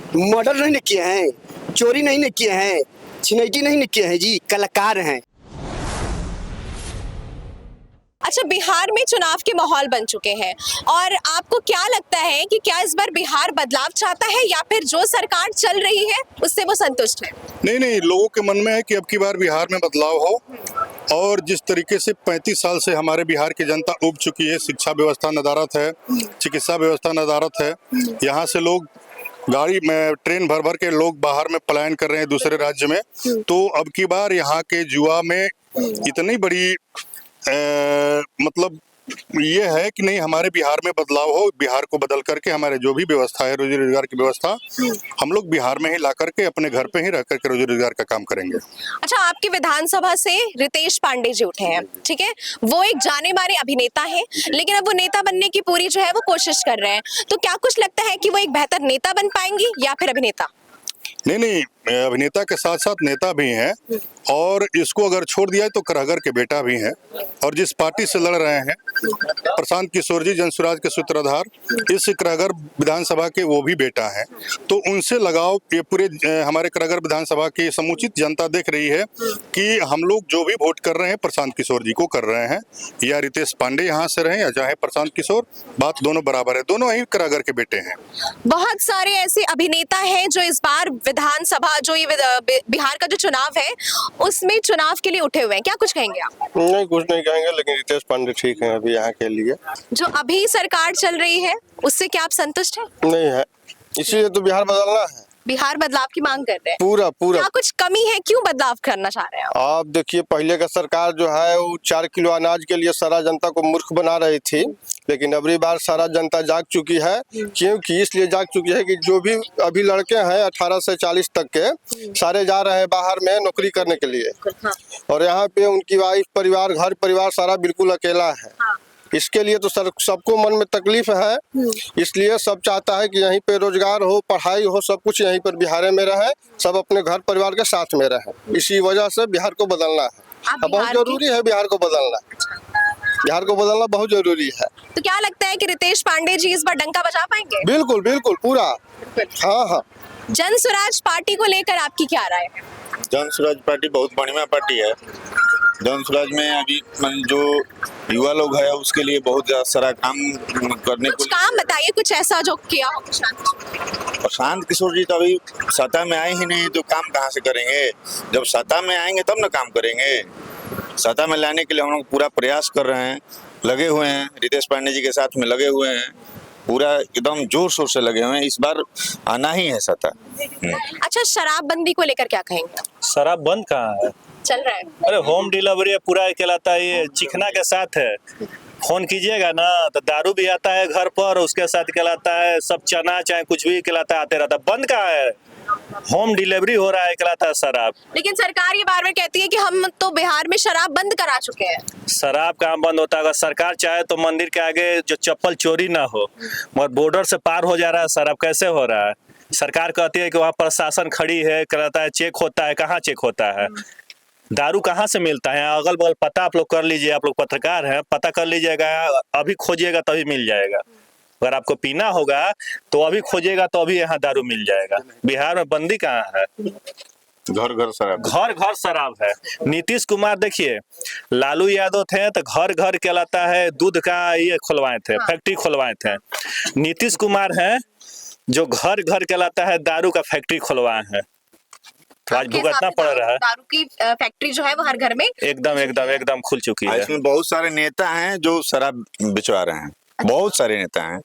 Murder नहीं न किए हैं, चोरी नहीं न किए हैं, छिनैती नहीं न किए हैं जी, कलाकार हैं। अच्छा, बिहार में चुनाव के माहौल बन चुके हैं और आपको क्या लगता है कि क्या इस बार बिहार बदलाव चाहता है या फिर जो सरकार चल रही है उससे वो संतुष्ट है? नहीं नहीं, लोगों के मन में है कि अब की बार बिहार में बदलाव हो। और जिस तरीके से 35 साल से हमारे बिहार की जनता उब चुकी है, शिक्षा व्यवस्था नदारत है, चिकित्सा व्यवस्था नदारत है, यहाँ से लोग गाड़ी में ट्रेन भर भर के लोग बाहर में पलायन कर रहे हैं दूसरे राज्य में। तो अब की बार यहाँ के युवा में इतनी बड़ी मतलब ये है कि नहीं, हमारे बिहार में बदलाव हो, बिहार को बदल करके हमारे जो भी व्यवस्था है रोजी रोजगार की व्यवस्था, हम लोग बिहार में ही ला करके अपने घर पे ही रह करके रोजी रोजगार का काम करेंगे। अच्छा, आपकी विधानसभा से रितेश पांडे जी उठे हैं, ठीक है, वो एक जाने माने अभिनेता हैं, लेकिन अब वो नेता बनने की पूरी जो है वो कोशिश कर रहे हैं, तो क्या कुछ लगता है कि वो एक बेहतर नेता बन पाएंगी या फिर अभिनेता? नहीं नहीं, अभिनेता के साथ साथ नेता भी हैं और इसको अगर छोड़ दिया तो करहगर के बेटा भी हैं। और जिस पार्टी से लड़ रहे हैं प्रशांत किशोर जी, जनसुराज के सूत्रधार, इस करहगर विधानसभा के वो भी बेटा हैं। तो उनसे लगाव ये पूरे हमारे करहगर विधानसभा की समुचित जनता देख रही है कि हम लोग जो भी वोट कर रहे हैं प्रशांत किशोर जी को कर रहे हैं, या रितेश पांडे यहाँ से रहे या चाहे प्रशांत किशोर, बात दोनों बराबर है, दोनों ही करहगर के बेटे हैं। बहुत सारे ऐसे अभिनेता हैं जो इस बार विधानसभा जो ये बिहार का जो चुनाव है उसमें चुनाव के लिए उठे हुए हैं, क्या कुछ कहेंगे आप? नहीं, कुछ नहीं कहेंगे, लेकिन रितेश पांडे ठीक है अभी यहाँ के लिए। जो अभी सरकार चल रही है उससे क्या आप संतुष्ट हैं? नहीं है, इसीलिए तो बिहार बदलना है। बिहार बदलाव की मांग कर रहे हैं पूरा पूरा। क्या कुछ कमी है, क्यों बदलाव करना चाह रहे हैं आप देखिए, पहले का सरकार जो है वो 4 किलो अनाज के लिए सारा जनता को मूर्ख बना रही थी, लेकिन अबरी बार सारा जनता जाग चुकी है। क्योंकि इसलिए जाग चुकी है कि जो भी अभी लड़के हैं 18 से 40 तक के, सारे जा रहे हैं बाहर में नौकरी करने के लिए। और यहाँ पे उनकी वाइफ परिवार, घर परिवार सारा बिल्कुल अकेला है। इसके लिए तो सर सबको मन में तकलीफ है, इसलिए सब चाहता है कि यहीं पे रोजगार हो, पढ़ाई हो, सब कुछ यहीं पर बिहार में रहे, सब अपने घर परिवार के साथ में रहे। इसी वजह से बिहार को बदलना है। अब बहुत जरूरी है बिहार को बदलना, बिहार को बदलना बहुत जरूरी है। तो क्या लगता है कि रितेश पांडे जी इस बार डंका बजा पाएंगे? बिल्कुल बिल्कुल, पूरा। हाँ हाँ। जनसुराज पार्टी को लेकर आपकी क्या राय है? जनसुराज पार्टी बहुत बढ़िया पार्टी है। जनसुराज में अभी जो युवा लोग है उसके लिए बहुत सारा काम करने कुछ काम बताइए, कुछ ऐसा जो किया हो। प्रशांत किशोर जी तो अभी सत्ता में आए ही नहीं, तो काम कहाँ से करेंगे? जब सत्ता में आएंगे तब ना काम करेंगे। सत्ता में लाने के लिए हम लोग पूरा प्रयास कर रहे हैं, लगे हुए हैं, रितेश पांडे जी के साथ में लगे हुए हैं, पूरा एकदम जोर शोर से लगे हुए हैं। इस बार आना ही है सत्ता। अच्छा, शराबबंदी को लेकर क्या कहेंगे? शराब बंद कहाँ है, चल रहा है। अरे होम डिलीवरी पूरा कहलाता है, ये चिकना के साथ है। फोन कीजिएगा ना तो दारू भी आता है घर पर, उसके साथ कहलाता है सब चना चाहे कुछ भी कहलाता है आते रहता है। बंद कहाँ है, होम डिलीवरी हो रहा है कहलाता है शराब। लेकिन सरकार ये बार बार कहती है कि हम तो बिहार में शराब बंद करा चुके हैं। शराब कहाँ बंद होता है? अगर सरकार चाहे तो मंदिर के आगे जो चप्पल चोरी ना हो, मगर बॉर्डर से पार हो जा रहा है शराब, कैसे हो रहा है? सरकार कहती है कि वहाँ प्रशासन खड़ी है, कहता है चेक होता है, कहाँ चेक होता है? दारू कहाँ से मिलता है? अगल बगल पता आप लोग कर लीजिए, आप लोग पत्रकार हैं, पता कर लीजिएगा, अभी खोजिएगा तभी मिल जाएगा। अगर आपको पीना होगा तो अभी खोजिएगा तो अभी यहाँ दारू मिल जाएगा। बिहार में बंदी कहाँ है? घर घर शराब, घर घर शराब है। नीतीश कुमार देखिए, लालू यादव थे तो घर घर कहलाता है दूध का ये खुलवाए थे, फैक्ट्री खुलवाए थे। नीतीश कुमार हैं जो घर घर कहलाता है दारू का फैक्ट्री खुलवाए हैं। आज भुगतना पड़ रहा है। दारू की फैक्ट्री जो है वो हर घर में एकदम एकदम एकदम खुल चुकी है। इसमें बहुत सारे नेता हैं जो शराब बिचवा रहे हैं, बहुत सारे नेता हैं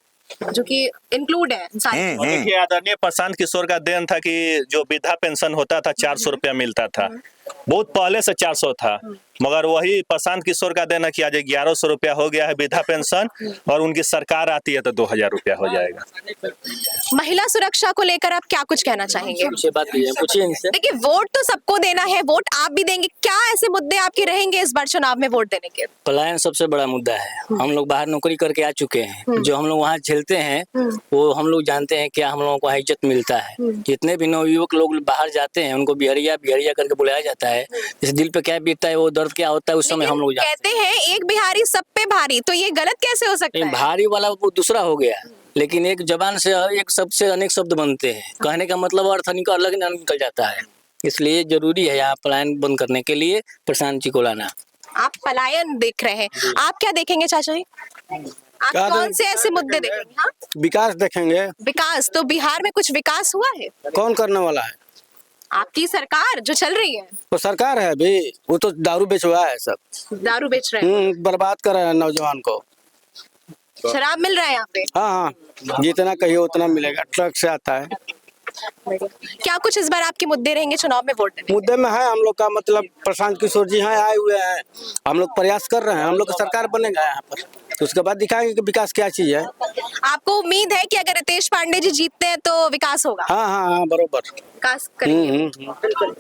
जो कि इंक्लूड है। देखिए, आदरणीय प्रशांत किशोर का देन था कि जो वृद्धा पेंशन होता था 400 रुपया मिलता था, बहुत पहले से 400 था, मगर वही प्रशांत किशोर का देना कि आज 1100 रुपया हो गया है वृद्धा पेंशन, और उनकी सरकार आती है तो 2000 रुपया हो जाएगा। महिला सुरक्षा को लेकर आप क्या कुछ कहना चाहेंगे? देखिए, वोट तो सबको देना है, वोट आप भी देंगे, क्या ऐसे मुद्दे आपके रहेंगे इस बार चुनाव में वोट देने के? पलायन सबसे बड़ा मुद्दा है। हम लोग बाहर नौकरी करके आ चुके हैं, जो हम लोग वहाँ झेलते हैं वो हम लोग जानते हैं क्या हम लोगों को इज्जत मिलता है। जितने भी नवयुवक लोग बाहर जाते हैं उनको बिहरिया बिहरिया करके बुलाया जाता है, इस दिल पे क्या बीतता है, वो दर्द क्या होता है, उस समय हम लोग कहते हैं एक बिहारी सब पे भारी, तो ये गलत कैसे हो सकता है? भारी वाला वो दूसरा हो गया, लेकिन एक जबान से एक शब्द से अनेक शब्द बनते हैं, कहने का मतलब अर्थ अलग निकल जाता है। इसलिए जरूरी है यहाँ पलायन बंद करने के लिए प्रशांत जी को लाना। आप पलायन देख रहे हैं, आप क्या देखेंगे चाचा जी? आप क्या कौन से ऐसे मुद्दे देखेंगे? हाँ? विकास देखेंगे। विकास, तो बिहार में कुछ विकास हुआ है? कौन करने वाला है? आपकी सरकार जो चल रही है। वो सरकार है अभी, वो तो दारू बेचवा है सब। दारू बेच रहे हैं, बर्बाद कर रहे हैं नौजवान को। शराब मिल रहा है यहाँ पे? हाँ, जितना कहिए उतना मिलेगा, ट्रक से आता है। क्या कुछ इस बार आपके मुद्दे रहेंगे चुनाव में वोट देने? मुद्दे में है हम लोग का, मतलब प्रशांत किशोर जी हैं, आए हुए हैं, हम लोग प्रयास कर रहे हैं, हम लोग का सरकार बनेगा यहाँ पर, तो उसके बाद दिखाएंगे कि विकास क्या चीज है। आपको उम्मीद है कि अगर रितेश पांडे जी जीतते हैं तो विकास होगा? हाँ, बरोबर विकास करेंगे। बिल्कुल।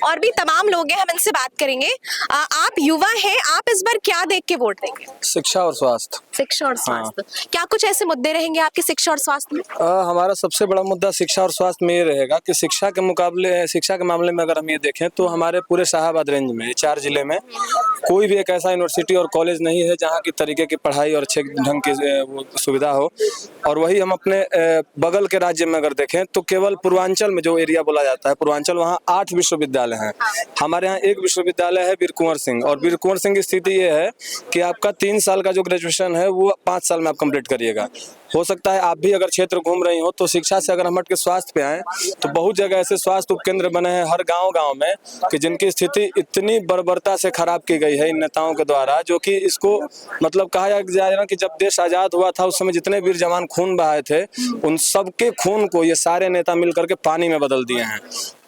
और भी तमाम लोग हैं, हम इनसे बात करेंगे। आप युवा हैं, आप इस बार क्या देख के वोट देंगे? शिक्षा और स्वास्थ्य। शिक्षा और स्वास्थ्य, क्या कुछ ऐसे मुद्दे रहेंगे आपके शिक्षा और स्वास्थ्य में? हमारा सबसे बड़ा मुद्दा शिक्षा और स्वास्थ्य में ये रहेगा कि शिक्षा के मामले में अगर हम ये देखें तो हमारे पूरे शाहाबाद रेंज में 4 जिले में कोई भी एक ऐसा यूनिवर्सिटी और कॉलेज नहीं है जहाँ की तरीके की पढ़ाई और अच्छे ढंग की वो सुविधा हो। और वही हम अपने बगल के राज्य में अगर देखें तो केवल पूर्वांचल में जो एरिया बोला जाता है पूर्वांचल, वहाँ 8 विश्वविद्यालय हैं। हमारे यहाँ एक विश्वविद्यालय है वीर कुंवर सिंह, और वीर कुंवर सिंह की स्थिति ये है कि आपका 3 साल का जो ग्रेजुएशन है वो 5 साल में आप कंप्लीट करिएगा। हो सकता है आप भी अगर क्षेत्र घूम रही हो तो शिक्षा से अगर हम हट के स्वास्थ्य पे आए तो बहुत जगह ऐसे स्वास्थ्य उपकेंद्र बने हैं हर गांव में कि जिनकी स्थिति इतनी बर्बरता से खराब की गई है इन नेताओं के द्वारा, जो कि इसको मतलब कहा जाए ना कि जब देश आजाद हुआ था उस समय जितने वीर जवान खून बहाए थे उन सबके खून को ये सारे नेता मिल करके पानी में बदल दिए हैं।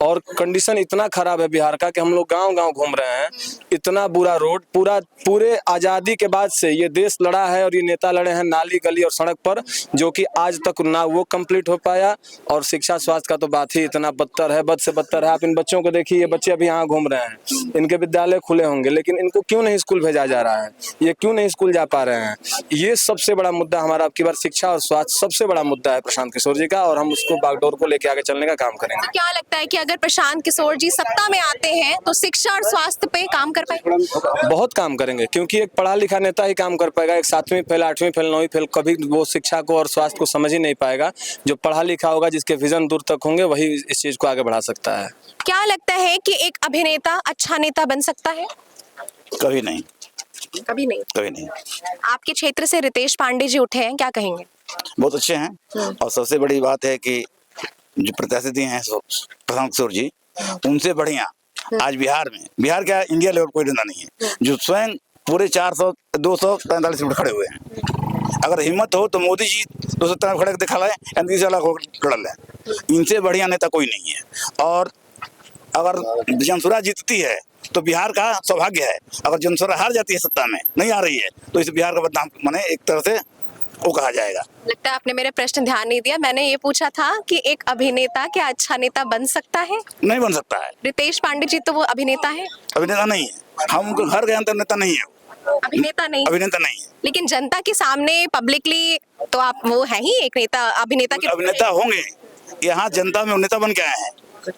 और कंडीशन इतना खराब है बिहार का कि हम लोग गांव घूम रहे हैं, इतना बुरा रोड, पूरे आज़ादी के बाद से ये देश लड़ा है और ये नेता लड़े हैं नाली गली और सड़क पर, जो कि आज तक ना वो कंप्लीट हो पाया। और शिक्षा स्वास्थ्य का तो बात ही इतना बदतर है, बद से बदतर है। आप इन बच्चों को देखिए, ये बच्चे अभी यहाँ घूम रहे हैं, इनके विद्यालय खुले होंगे लेकिन इनको क्यों नहीं स्कूल भेजा जा रहा है, ये क्यों नहीं स्कूल जा पा रहे हैं? ये सबसे बड़ा मुद्दा हमारा अब की बार शिक्षा और स्वास्थ्य सबसे बड़ा मुद्दा है प्रशांत किशोर जी का, और हम उसको बागडोर को लेके आगे चलने का काम करेंगे। तो क्या लगता है कि अगर प्रशांत किशोर जी सत्ता में आते हैं तो शिक्षा और स्वास्थ्य पे काम कर पाएंगे? बहुत काम करेंगे, क्योंकि एक पढ़ा लिखा नेता ही काम कर पाएगा। एक 7वीं फेल, 8वीं फेल, 9वीं फेल कभी वो शिक्षा को और स्वास्थ्य को समझ ही नहीं पाएगा। जो पढ़ा लिखा होगा, जिसके विजन दूर तक होंगे, वही इस चीज को आगे बढ़ा सकता है। क्या लगता है कि एक अभिनेता अच्छा नेता बन सकता है? कभी नहीं, कभी नहीं। कभी नहीं। आपके क्षेत्र से रितेश पांडे जी उठे हैं, क्या कहेंगे? बहुत अच्छे हैं, और सबसे बड़ी बात है कि जो प्रत्याशी हैं प्रशांत किशोर जी, उनसे बढ़िया आज बिहार क्या इंडिया लेवल कोई नेता नहीं है जो स्वयं पूरे 245 सीट खड़े हुए हैं। अगर हिम्मत हो तो मोदी जी 270 खड़े दिखा लाए, एनडीए वाला लड़ लें, इनसे बढ़िया नेता कोई नहीं है। और अगर जनसुरा जीतती है तो बिहार का सौभाग्य है, अगर जनसुरा हार जाती है, सत्ता में नहीं आ रही है, तो इस बिहार का बदनाम माने एक तरह से वो कहा जाएगा। लगता है आपने मेरे प्रश्न ध्यान नहीं दिया। मैंने ये पूछा था कि एक अभिनेता क्या अच्छा नेता बन सकता है? नहीं बन सकता है। रितेश पांडे जी तो वो अभिनेता है? अभिनेता नहीं है, हम उनको घर गए नेता नहीं है। अभिनेता नहीं है, लेकिन जनता के सामने पब्लिकली तो आप वो है ही एक नेता, अभिनेता के अभिनेता होंगे। यहाँ जनता में नेता बन के आए हैं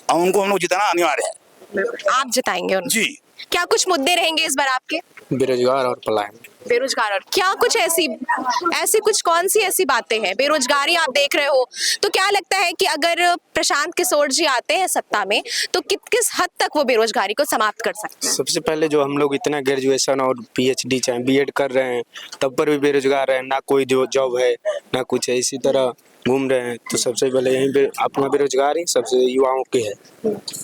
और उनको हम लोग जिताना अनिवार्य है। आप जिताएंगे उनको? जी। क्या कुछ मुद्दे रहेंगे इस बार आपके? बेरोजगार और पलायन। बेरोजगार, और क्या कुछ ऐसी कुछ कौन सी ऐसी बातें हैं? बेरोजगारी आप देख रहे हो, तो क्या लगता है कि अगर प्रशांत किशोर जी आते हैं सत्ता में तो किस हद तक वो बेरोजगारी को समाप्त कर सकते हैं? सबसे पहले जो हम लोग इतना ग्रेजुएशन और पीएचडी चाहे बीएड कर रहे हैं तब पर भी बेरोजगार है, ना कोई जॉब है ना कुछ है, इसी तरह घूम रहे हैं। तो सबसे पहले यही अपना बेरोजगारी सबसे युवाओं की है,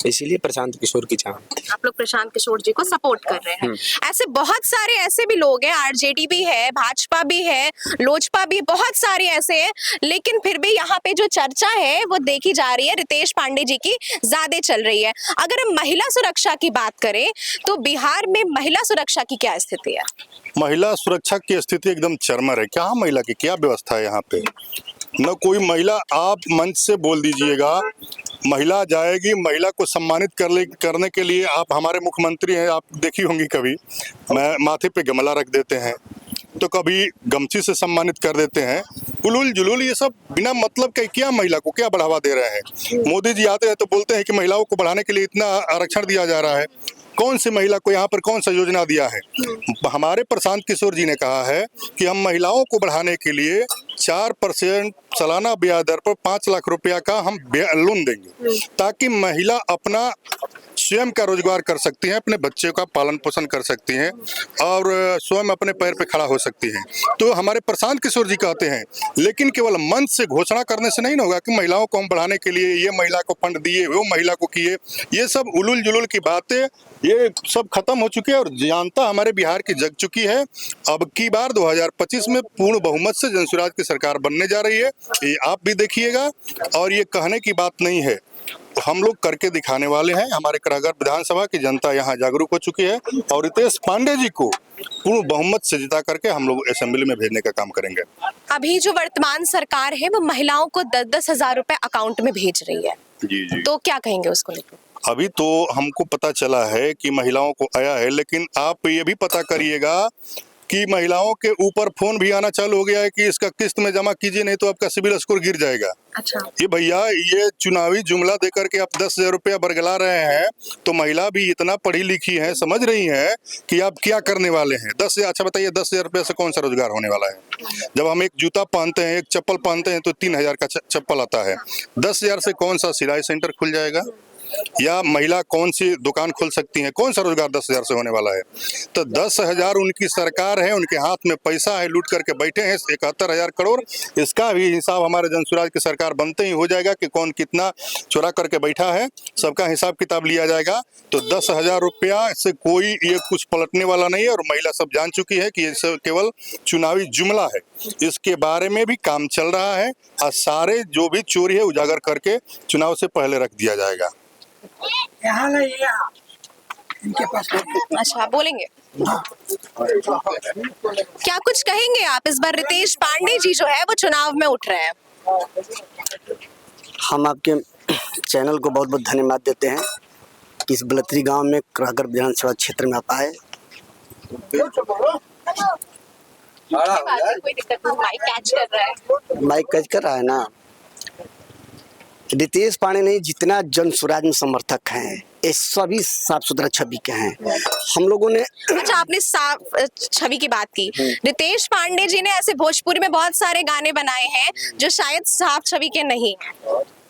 इसीलिए प्रशांत किशोर की चाह। आप लोग प्रशांत किशोर जी को सपोर्ट कर रहे हैं। ऐसे बहुत सारे ऐसे भी लोग हैं, आरजेडी भी है, भाजपा भी है, लोजपा भी, बहुत सारे ऐसे हैं, लेकिन फिर भी यहाँ पे जो चर्चा है वो देखी जा रही है रितेश पांडे जी की ज्यादा चल रही है। अगर हम महिला सुरक्षा की बात करें तो बिहार में महिला सुरक्षा की क्या स्थिति है? महिला सुरक्षा की स्थिति एकदम चरमर है। क्या महिला की क्या व्यवस्था है यहाँ पे? न कोई महिला, आप मंच से बोल दीजिएगा महिला जाएगी, महिला को सम्मानित करने के लिए आप हमारे मुख्यमंत्री हैं, आप देखी होंगी कभी माथे पे गमला रख देते हैं, तो कभी गमछी से सम्मानित कर देते हैं। उलूल जुलूल ये सब बिना मतलब के क्या महिला को क्या बढ़ावा दे रहे हैं। मोदी जी आते हैं तो बोलते हैं कि महिलाओं को बढ़ाने के लिए इतना आरक्षण दिया जा रहा है। कौन सी महिला को यहाँ पर कौन सा योजना दिया है? हमारे प्रशांत किशोर जी ने कहा है कि हम महिलाओं को बढ़ाने के लिए 4% सालाना ब्याज दर पर 5 लाख रुपया का हम लोन देंगे, ताकि महिला अपना स्वयं का रोजगार कर सकती हैं, अपने बच्चे का पालन पोषण कर सकती हैं और स्वयं अपने पैर पे खड़ा हो सकती हैं। तो हमारे प्रशांत किशोर जी कहते हैं, लेकिन केवल मंच से घोषणा करने से नहीं होगा कि महिलाओं को हम बढ़ाने के लिए ये महिला को फंड दिए, वो महिला को किए। ये सब उलूल जुलूल की बातें ये सब खत्म हो चुकी है और जनता हमारे बिहार की जग चुकी है। अब की बार 2025 में पूर्ण बहुमत से जनसुराज की सरकार बनने जा रही है, ये आप भी देखिएगा। और ये कहने की बात नहीं है, हम लोग करके दिखाने वाले हैं। हमारे करागढ़ विधानसभा की जनता यहाँ जागरूक हो चुकी है और रितेश पांडे जी को पूर्ण बहुमत से जिता करके हम लोग असेंबली में भेजने का काम करेंगे। अभी जो वर्तमान सरकार है वो महिलाओं को 10-10 हजार रुपए अकाउंट में भेज रही है, जी। तो क्या कहेंगे उसको लेकर? अभी तो हमको पता चला है कि महिलाओं को आया है, लेकिन आप ये भी पता करिएगा कि महिलाओं के ऊपर फोन भी आना चालू हो गया है कि इसका किस्त में जमा कीजिए, नहीं तो आपका सिविल स्कोर गिर जाएगा। अच्छा। ये भैया ये चुनावी जुमला देकर के आप 10,000 रुपया बरगला रहे हैं, तो महिला भी इतना पढ़ी लिखी है, समझ रही है कि आप क्या करने वाले हैं। 10,000, अच्छा बताइए 10,000 रुपया से कौन सा रोजगार होने वाला है? जब हम एक जूता पहनते हैं, एक चप्पल पहनते हैं तो 3,000 का चप्पल आता है। 10,000 से कौन सा सिलाई सेंटर खुल जाएगा या महिला कौन सी दुकान खोल सकती है? कौन सा रोजगार 10,000 से होने वाला है? तो 10,000 उनकी सरकार है, उनके हाथ में पैसा है, लूट करके बैठे हैं 71,000 करोड़। इसका भी हिसाब हमारे जनसुराज की सरकार बनते ही हो जाएगा कि कौन कितना चुरा करके बैठा है, सबका हिसाब किताब लिया जाएगा। तो 10,000 रुपया से कोई ये कुछ पलटने वाला नहीं है और महिला सब जान चुकी है कि ये सब केवल चुनावी जुमला है। इसके बारे में भी काम चल रहा है और सारे जो भी चोरी है उजागर करके चुनाव से पहले रख दिया जाएगा। इनके पास अच्छा, बोलेंगे क्या कुछ कहेंगे आप? इस बार रितेश पांडे जी जो है वो चुनाव में उठ रहे हैं। हम आपके चैनल को बहुत बहुत धन्यवाद देते हैं कि इस बलतरी गांव में करागढ़ विधानसभा क्षेत्र में आप आए। कोई दिक्कत नहीं, माइक कैच कर रहा है। माइक कैच कर रहा है ना। रितेश पांडे नहीं, जितना जनसुराज में समर्थक हैं ये सभी साफ सुथरा छवि के हैं। हम लोगों ने अच्छा, आपने साफ छवि की बात की। रितेश पांडे जी ने ऐसे भोजपुरी में बहुत सारे गाने बनाए हैं जो शायद साफ छवि के नहीं।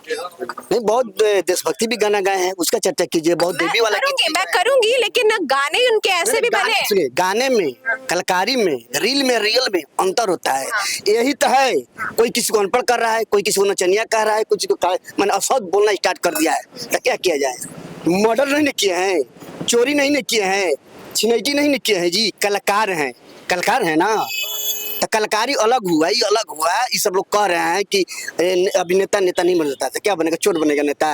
नहीं, बहुत देशभक्ति भी गाना गाए हैं, उसका चर्चा कीजिए। बहुत देवी वाला मैं करूंगी, लेकिन गाने उनके ऐसे भी बने। सुनिए, गाने में, कलाकारी में, रील में, रियल में अंतर होता है। यही तो है, कोई किसी को अनपढ़ कर रहा है, कोई किसी को नचनिया कह रहा है, कुछ को मैंने असद बोलना स्टार्ट कर दिया है, तो क्या किया जाए? मर्डर नहीं किए हैं, चोरी नहीं किए हैं, छिनैती नहीं किए हैं जी, कलाकार हैं। कलाकार है ना, तो कलाकारी अलग हुआ, ये अलग हुआ। ये सब लोग कह रहे हैं कि अभिनेता नेता नहीं बन जाता, तो क्या बनेगा? चोर बनेगा नेता?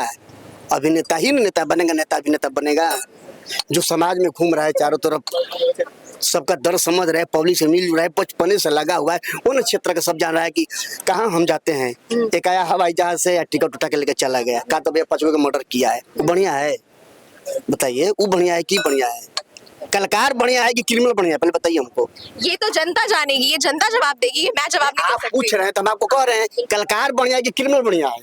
अभिनेता ही नेता बनेगा, नेता अभिनेता बनेगा। जो समाज में घूम रहा है चारों तरफ, सबका दर्द समझ रहा है, पब्लिक से मिल रहा है, बचपने से लगा हुआ है, वो न क्षेत्र का सब जान रहा है कि कहाँ हम जाते हैं। एक आया हवाई जहाज से या टिकट उठा के लेकर चला गया, कहा तो भैया 5 लोगों का मर्डर किया है, वो बढ़िया है? बताइए, वो बढ़िया है कि बढ़िया है? कलाकार बढ़िया है कि क्रिमिनल बढ़िया है? पहले बताइए हमको। ये तो जनता जानेगी, ये जनता जवाब देगी, मैं जवाब नहीं दे सकती। पूछ रहे हैं तो हम आपको कह रहे हैं, कलाकार बढ़िया है कि क्रिमिनल बढ़िया है?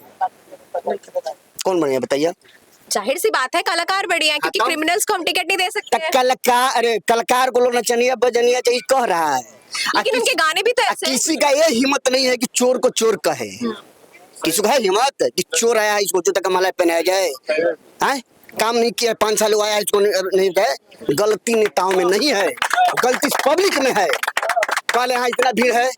कौन बढ़िया बताइए? जाहिर सी बात है कलाकार बढ़िया है, क्योंकि क्रिमिनल्स को हम टिकट नहीं दे सकते हैं। कलाकार को लोग नचनिया बजनिया चाहिए कह रहा है, लेकिन उनके गाने भी तो ऐसे। किसी का ये हिम्मत नहीं है कि चोर को चोर कहे। किसी को है हिम्मत कि चोर आया इसको जूता का माला पहनाया जाए? हैं? काम नहीं किया, 5 साल हुआ, इसको नहीं है। गलती नेताओं में नहीं है, गलती पब्लिक में है। कल यहाँ इतना भीड़ है,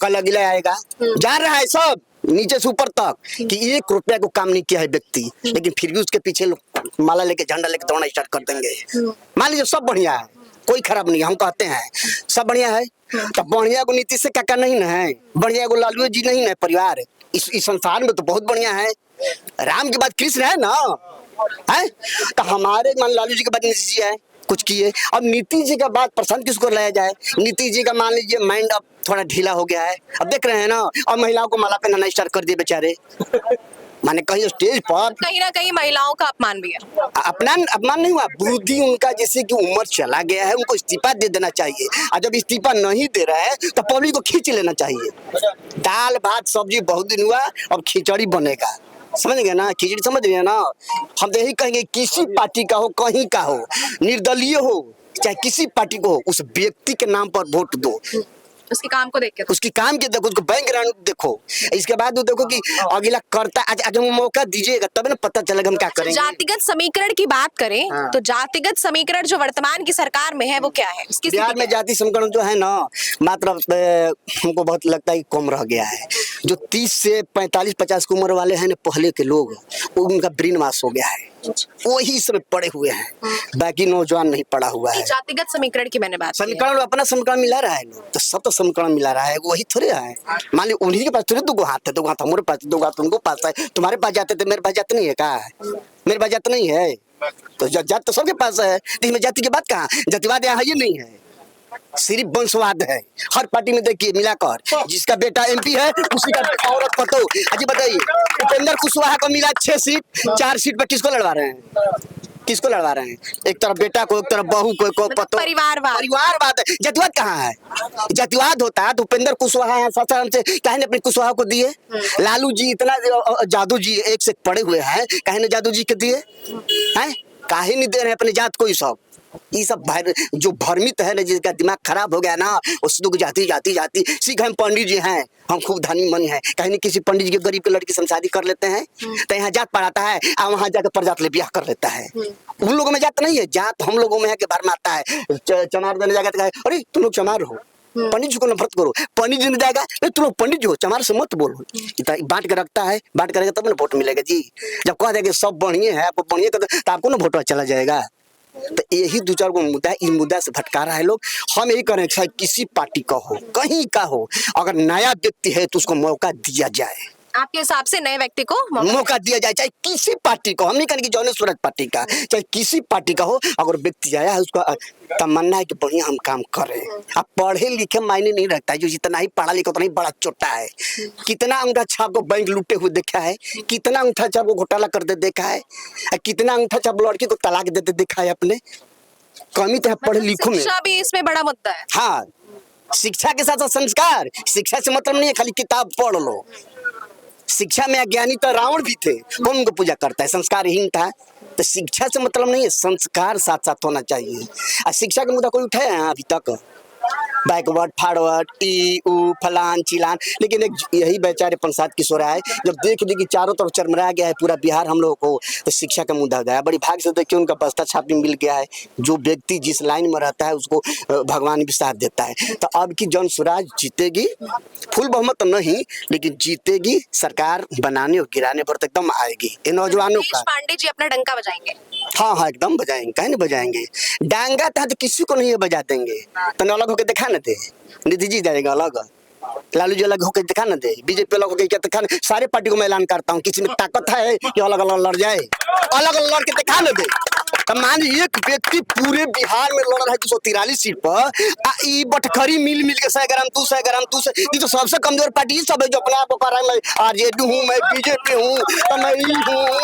कल अगला आएगा, जा रहा है सब नीचे से ऊपर तक कि 1 रुपया को काम नहीं किया है व्यक्ति, लेकिन फिर भी उसके पीछे लोग माला लेके, झंडा लेके दौड़ना स्टार्ट कर देंगे। मान लीजिए सब बढ़िया है, कोई खराब नहीं, हम कहते हैं सब बढ़िया है, तो बढ़िया को नीतीश से काका नहीं ना है, बढ़िया को लालू जी नहीं ना परिवार। इस संसार में तो बहुत बढ़िया है। राम के बाद कृष्ण है ना, है? तो हमारे मान लालू जी के बाद नीतीश जी है, कुछ किए। अब नीतीश जी का बात प्रशांत किसको लाया जाए? नीतीश जी का मान लीजिए माइंड अब थोड़ा ढीला हो गया है, अब देख रहे हैं ना, और महिलाओं को माला पहनाना स्टार्ट कर दिए बेचारे। माने कहीं स्टेज पर कहीं ना कहीं महिलाओं का अपमान भी है। अपमान नहीं हुआ, बुद्धि उनका जैसे कि उम्र चला गया है, उनको इस्तीफा दे देना चाहिए। और जब इस्तीफा नहीं दे रहा है तो पब्लिक को खींच लेना चाहिए। दाल भात सब्जी बहुत दिन हुआ, अब खिचड़ी बनेगा, समझ गए ना, खिचड़ी समझ गए ना। हम तो यही कहेंगे किसी पार्टी का हो, कहीं का हो, निर्दलीय हो चाहे किसी पार्टी को हो, उस व्यक्ति के नाम पर वोट दो, उसके काम को देख के, उसकी काम के देखो, उसको बैकग्राउंड देखो, इसके बाद वो देखो कि अगला करता। आज हम मौका दीजिएगा तब ना पता चलेगा हम क्या करेंगे। जातिगत समीकरण की बात करें हाँ। तो जातिगत समीकरण जो वर्तमान की सरकार में है वो क्या है? उसकी बिहार में जाति समीकरण जो है ना, मात्र हमको बहुत लगता है कि कम रह गया है। जो 30 से 45-50 की उम्र वाले हैं ना, पहले के लोग, उनका ब्रेन वॉश हो गया है, वही इसमें पड़े हुए हैं, बाकी नौजवान नहीं पड़ा हुआ है। जातिगत समीकरण की मैंने बात की है। समीकरण अपना समीकरण मिला रहा है, लोग तो सब तो समीकरण मिला रहा है, वही थोड़े है। मान ली उन्हीं के पास थोड़े 2 हाथ है, 2 हाथ हमारे पास, 2 हाथ उनको पास है। तुम्हारे पास जाते थे, मेरे पास जाते नहीं है का? मेरे पास जाते नहीं है, तो जात तो सबके पास है। इसमें जाति की बात कहाँ? जातिवाद यहाँ ये नहीं है, सिर्फ वंशवाद है। हर पार्टी में देखिए मिलाकर, जिसका बेटा MP है उसी का औरत पतो। अजी बताइए, उपेंद्र कुशवाहा को मिला 6 सीट, 4 सीट पर किसको लड़वा रहे हैं? किसको लड़वा रहे हैं? एक तरफ बेटा को, एक तरफ बहू को पतो। परिवारवाद है, जातिवाद कहाँ है? जातिवाद होता है तो उपेंद्र कुशवाहा यहाँ सासाराम से काहे ने अपने कुशवाहा को दिए? लालू जी इतना, जादू जी एक से पड़े हुए हैं, काहे ने जादू जी के दिए हैं? काहे नहीं दे रहे अपने जात को? ये सब जो भ्रमित है ना, जिसका दिमाग खराब हो गया ना, उस लोग जाति सीख। हम पंडित जी हैं, हम खूब धनी मन है, कहीं किसी पंडित जी के गरीब के लड़की से शादी कर लेते हैं तो यहाँ जात पढ़ाता है, और वहाँ जाकर प्रजात ले ब्याह कर लेता है। उन लोगों में जात नहीं है, जात हम लोगों में है कि भरमाता है। चमार देने जाएगा, अरे तुम लोग चमार हो, पंडित जी को नफरत करो। पंडित जी ने जाएगा, तुम लोग पंडित जी हो, चमार से मत बोलो। बांट के रखता है, बांट करेगा तब ना वोट मिलेगा जी। जब कह देगा सब बढ़िया है, आपको बढ़िया कर तो आपको ना वोट चला जाएगा। तो यही 2-4 गो मुद्दा है, इस मुद्दा से भटका रहा है लोग। हम यही करें, चाहे किसी पार्टी का हो, कहीं का हो, अगर नया व्यक्ति है तो उसको मौका दिया जाए। आपके हिसाब से नए व्यक्ति को मौका दिया जाए, चाहे किसी पार्टी को। हम नहीं कहेंगे जौने सूरज पार्टी का, चाहे किसी पार्टी का हो, अगर व्यक्ति आया है उसका तमन्ना है कि बढ़िया हम काम करें। अब पढ़े लिखे मायने नहीं रखता है, जो जितना ही पढ़ा लिखा उतना ही बड़ा चोटा है। कितना अंगूठा छाप को बैंक लूटे हुए देखा है, कितना अंगूठा छाप को घोटाला करते देखा है, कितना अंगूठा छाप लड़की को तलाक देते देखा है। अपने कमी तो है पढ़े लिखो में। शिक्षा भी इसमें बड़ा मुद्दा है। हाँ, शिक्षा के साथ संस्कार। शिक्षा से मतलब नहीं है खाली किताब पढ़ लो। शिक्षा में अज्ञानी तो रावण भी थे, कौन उनको पूजा करता है? संस्कारहीन था। तो शिक्षा से मतलब नहीं है, संस्कार साथ साथ होना चाहिए। और शिक्षा का मुद्दा कोई उठाया है अभी तक? बैकवर्ड, फॉरवर्ड, ई ऊ फलान चिलान। लेकिन एक यही बेचारे प्रसाद किशोर आए, जब देख ली कि चारों तरफ चरमरा गया है पूरा बिहार हम लोगों को, तो शिक्षा का मुद्दा गया। बड़ी भाग्य से देखिए उनका बस्ता छापी मिल गया है। जो व्यक्ति जिस लाइन में रहता है उसको भगवान भी साथ देता है। तो अब की जन स्वराज जीतेगी, फुल बहुमत नहीं लेकिन जीतेगी। सरकार बनाने और गिराने पर तो एकदम आएगी। इन नौजवानों का पांडे जी अपना डंका बजाएंगे। हाँ, एकदम बजाएंगे, कहीं नहीं बजाएंगे। डांगा तो किसी को नहीं बजा देंगे। तो अलग होकर दिखा न दे, निधि जी जाएगा अलग, लालू जी अलग होकर दिखा न दे, बीजेपी अलग होकर क्या दिखा। सारे पार्टी को मैं ऐलान करता हूँ, किसी में ताकत है कि अलग अलग लड़ जाए, अलग अलग लड़ के दिखा न दे। तो मान एक व्यक्ति पूरे बिहार में लड़ रहा है 243 सीट पर, बटखरी मिल के 100 ग्राम 200 ग्राम 200, ये तो सबसे कमजोर पार्टी ही सब है जो अपने आप को कह रहा है मैं RJD हूँ, मैं BJP हूँ, तो मैं हूँ।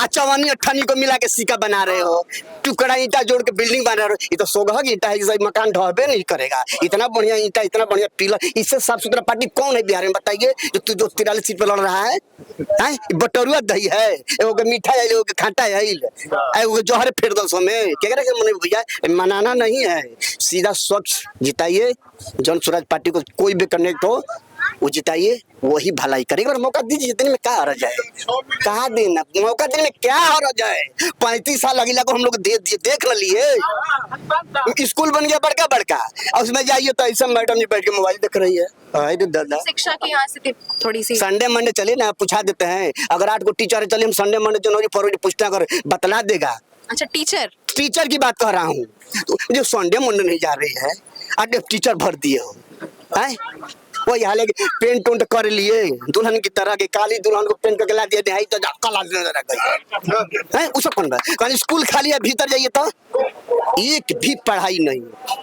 54-58 को मिला के सिक्का बना रहे हो, टुकड़ा ईंटा जोड़ के बिल्डिंग बना रहे हो। ये तो सोगहग ईंटा है, मकान ढहबे नहीं करेगा। इतना बढ़िया ईंटा, इतना बढ़िया पिलर, इससे साफ सुथरा पार्टी कौन है बिहार में बताइए? जो 43 सीट पे लड़ रहा है, बटरुआ दही है, एगो मीठा है, एगो खाटा है, एगो जोहर फेर दो सो में क्या करे भैया। मनाना नहीं है, सीधा स्वच्छ जिताइए। जन स्वराज पार्टी को कोई भी कनेक्ट हो वो जिताइए, वही भलाई करेगा। और मौका दीजिए, जितने में क्या हरा जाए, कहा देना मौका देने में क्या हरा जाए। 35 साल अगला को हम लोग दे दिए, देख न लिए। स्कूल बन गया बड़का बड़का, और उसमें जाइए तो ऐसा मैडम जी बैठ के मोबाइल देख रही है। शिक्षा की यहाँ से थोड़ी सी संडे मंडे चले ना, पूछा देते हैं। अगर 8 को टीचर चले, हम संडे मंडे जनवरी फरवरी पूछते हैं, अगर बतला देगा। अच्छा, टीचर की बात कर रहा हूँ, जो संडे मंडे नहीं जा रही है, आज टीचर भर दिए हो, वही हाल है कि पेंट उंट कर लिए दुल्हन की तरह के, काली दुल्हन को पेंट करके ला दिया है तो काला नजर आ गई है। उसको कौन बा कहीं स्कूल खाली है, भीतर जाइए तो एक भी पढ़ाई नहीं।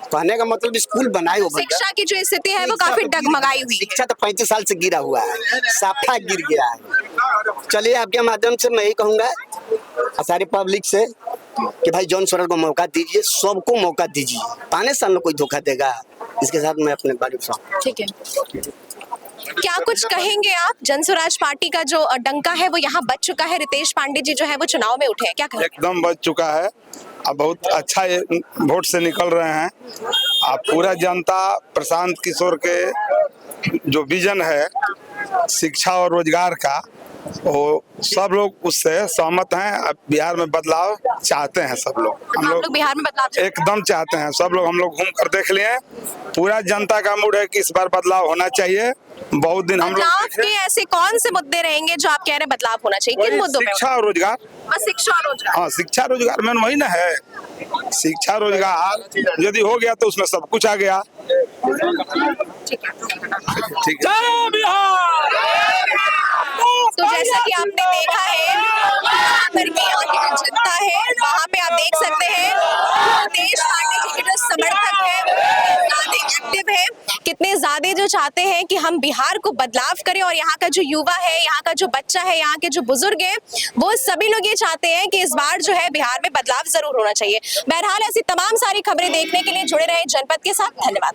कहने का मतलब स्कूल बनाए हो भैया। शिक्षा की जो स्थिति है वो काफी डगमगाई हुई है। शिक्षा तो 35 साल से गिरा हुआ है, साफा गिर गया है। चलिए आपके माध्यम से मैं यही कहूंगा सारी पब्लिक से कि भाई जॉन सोरेन को मौका दीजिए, सबको मौका दीजिए। 5 साल में कोई धोखा देगा, इसके साथ मैं अपने बारे में। ठीक है, क्या कुछ कहेंगे आप? जनस्वराज पार्टी का जो डंका है वो यहाँ बज चुका है, रितेश पांडे जी जो है वो चुनाव में उठे हैं, क्या कहेंगे? एकदम बच चुका है, अब बहुत अच्छा वोट से निकल रहे हैं। अब पूरा जनता प्रशांत किशोर के जो विजन है शिक्षा और रोजगार का, वो सब लोग उससे सहमत हैं। अब बिहार में बदलाव चाहते हैं सब लोग। हम लोग बिहार में बदलाव एकदम चाहते हैं सब लोग। हम लोग घूम कर देख लिए, पूरा जनता का मूड है कि इस बार बदलाव होना चाहिए। बहुत दिन हम लोग बदलाव के ऐसे कौन से मुद्दे रहेंगे जो आप कह रहे हैं बदलाव होना चाहिए? किन मुद्दों में? शिक्षा और रोजगार। बस शिक्षा और रोजगार। हाँ, शिक्षा रोजगार में वही ना है। शिक्षा रोजगार यदि हो गया तो उसमें सब कुछ आ गया। ठीक है, ठीक है। तो जैसा कि आपने देखा है यहाँ पर की यहाँ की जो जनता है वहाँ पे आप देख सकते हैं रितेश पांडे जी के जो समर्थक है ज्यादा एक्टिव है, कितने ज्यादा जो चाहते हैं कि हम बिहार को बदलाव करें। और यहाँ का जो युवा है, यहाँ का जो बच्चा है, यहाँ के जो बुजुर्ग है, वो सभी लोग ये चाहते हैं कि इस बार जो है बिहार में बदलाव जरूर होना चाहिए। बहरहाल ऐसी तमाम सारी खबरें देखने के लिए जुड़े रहे जनपद के साथ। धन्यवाद।